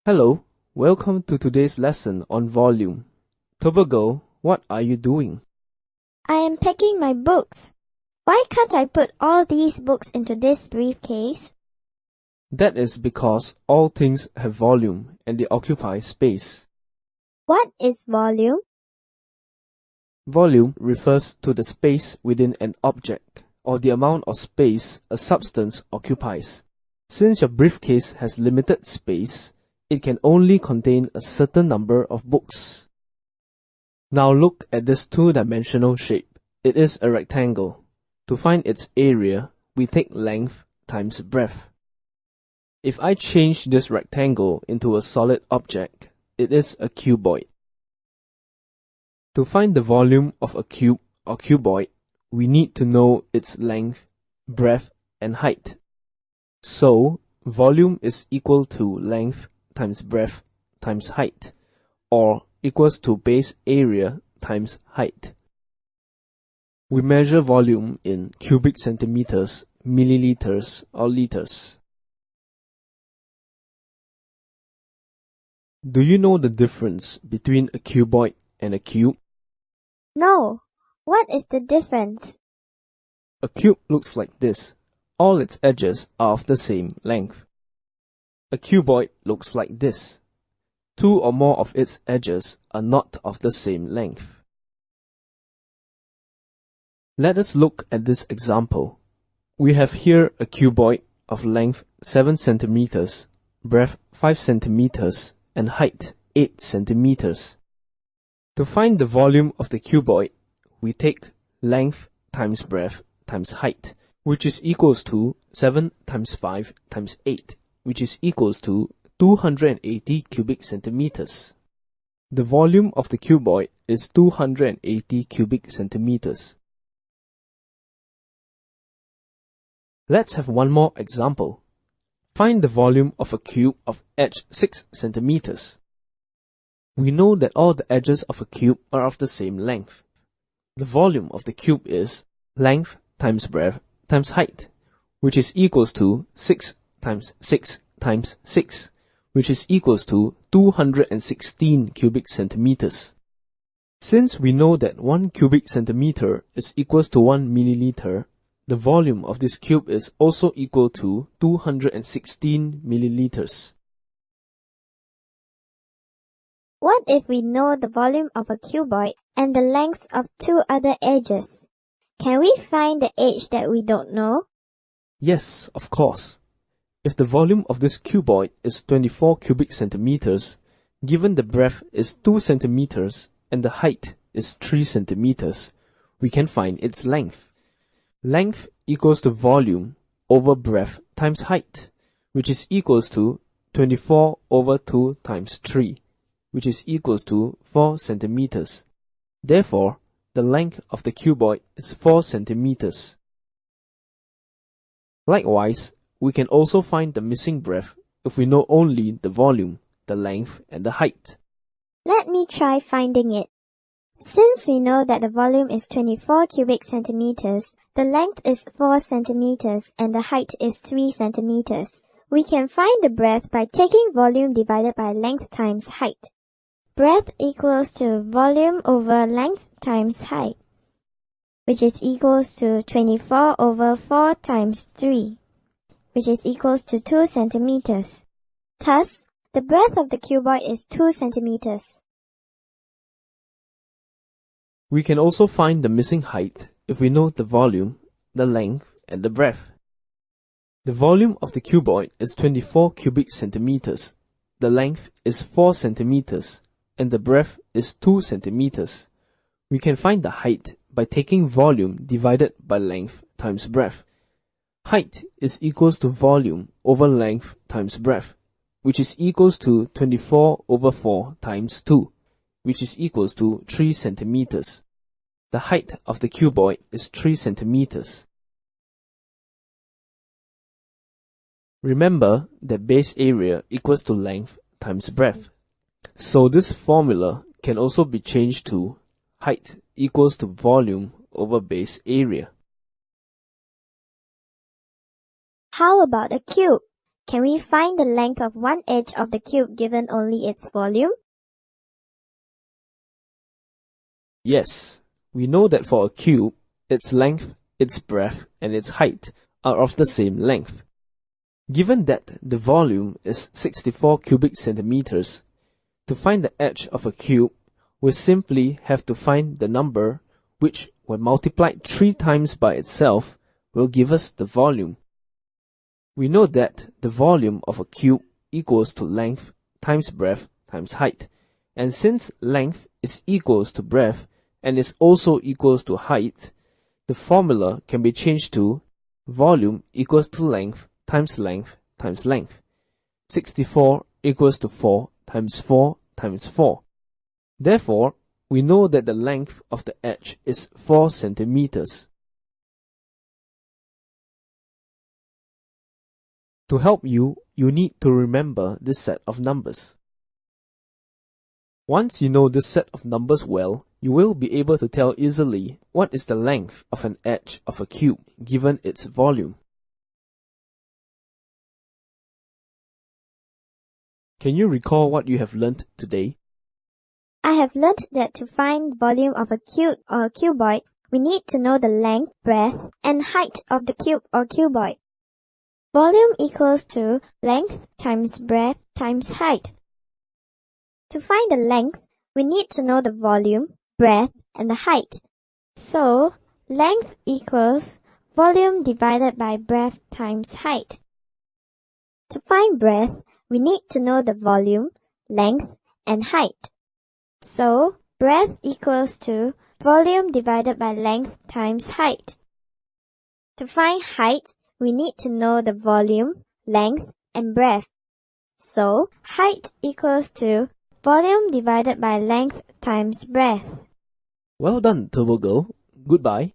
Hello, welcome to today's lesson on volume. Turbo Girl, what are you doing? I am packing my books. Why can't I put all these books into this briefcase? That is because all things have volume and they occupy space. What is volume? Volume refers to the space within an object or the amount of space a substance occupies. Since your briefcase has limited space, it can only contain a certain number of books. Now look at this two-dimensional shape. It is a rectangle. To find its area, we take length times breadth. If I change this rectangle into a solid object, it is a cuboid. To find the volume of a cube or cuboid, we need to know its length, breadth, and height. So, volume is equal to length times breadth times height, or equals to base area times height. We measure volume in cubic centimeters, milliliters, or liters. Do you know the difference between a cuboid and a cube? No. What is the difference? A cube looks like this. All its edges are of the same length. A cuboid looks like this. Two or more of its edges are not of the same length. Let us look at this example. We have here a cuboid of length 7 centimeters, breadth 5 centimeters, and height 8 centimeters. To find the volume of the cuboid, we take length times breadth times height, which is equals to 7 times 5 times 8, which is equals to 280 cubic centimeters. The volume of the cuboid is 280 cubic centimeters. Let's have one more example. Find the volume of a cube of edge 6 centimeters. We know that all the edges of a cube are of the same length. The volume of the cube is length times breadth times height, which is equals to 6 times 6 times 6, which is equals to 216 cubic centimeters. Since we know that 1 cubic centimeter is equals to 1 milliliter, the volume of this cube is also equal to 216 milliliters. What if we know the volume of a cuboid and the length of two other edges? Can we find the edge that we don't know? Yes, of course. If the volume of this cuboid is 24 cubic centimeters, given the breadth is 2 centimeters and the height is 3 centimeters, we can find its length. Length equals to volume over breadth times height, which is equals to 24 over 2 times 3, which is equals to 4 centimeters. Therefore, the length of the cuboid is 4 centimeters. Likewise, we can also find the missing breadth if we know only the volume, the length, and the height. Let me try finding it. Since we know that the volume is 24 cubic centimeters, the length is 4 centimeters, and the height is 3 centimeters, we can find the breadth by taking volume divided by length times height. Breadth equals to volume over length times height, which is equals to 24 over 4 times 3, which is equals to 2 centimeters. Thus, the breadth of the cuboid is 2 centimeters. We can also find the missing height if we know the volume, the length, and the breadth. The volume of the cuboid is 24 cubic centimeters, the length is 4 centimeters, and the breadth is 2 centimeters. We can find the height by taking volume divided by length times breadth. Height is equals to volume over length times breadth, which is equals to 24 over 4 times 2, which is equals to 3 centimeters. The height of the cuboid is 3 centimeters. Remember that base area equals to length times breadth. So this formula can also be changed to height equals to volume over base area. How about a cube? Can we find the length of one edge of the cube given only its volume? Yes, we know that for a cube, its length, its breadth, and its height are of the same length. Given that the volume is 64 cubic centimeters, to find the edge of a cube, we simply have to find the number which, when multiplied 3 times by itself, will give us the volume. We know that the volume of a cube equals to length times breadth times height, and since length is equals to breadth and is also equals to height, the formula can be changed to volume equals to length times length times length. 64 equals to 4 times 4 times 4. Therefore, we know that the length of the edge is 4 centimeters. To help you, you need to remember this set of numbers. Once you know this set of numbers well, you will be able to tell easily what is the length of an edge of a cube given its volume. Can you recall what you have learnt today? I have learnt that to find volume of a cube or a cuboid, we need to know the length, breadth, and height of the cube or cuboid. Volume equals to length times breadth times height. To find the length, we need to know the volume, breadth, and the height. So, length equals volume divided by breadth times height. To find breadth, we need to know the volume, length, and height. So, breadth equals to volume divided by length times height. To find height, we need to know the volume, length, and breadth. So, height equals to volume divided by length times breadth. Well done, Turbo Girl. Goodbye.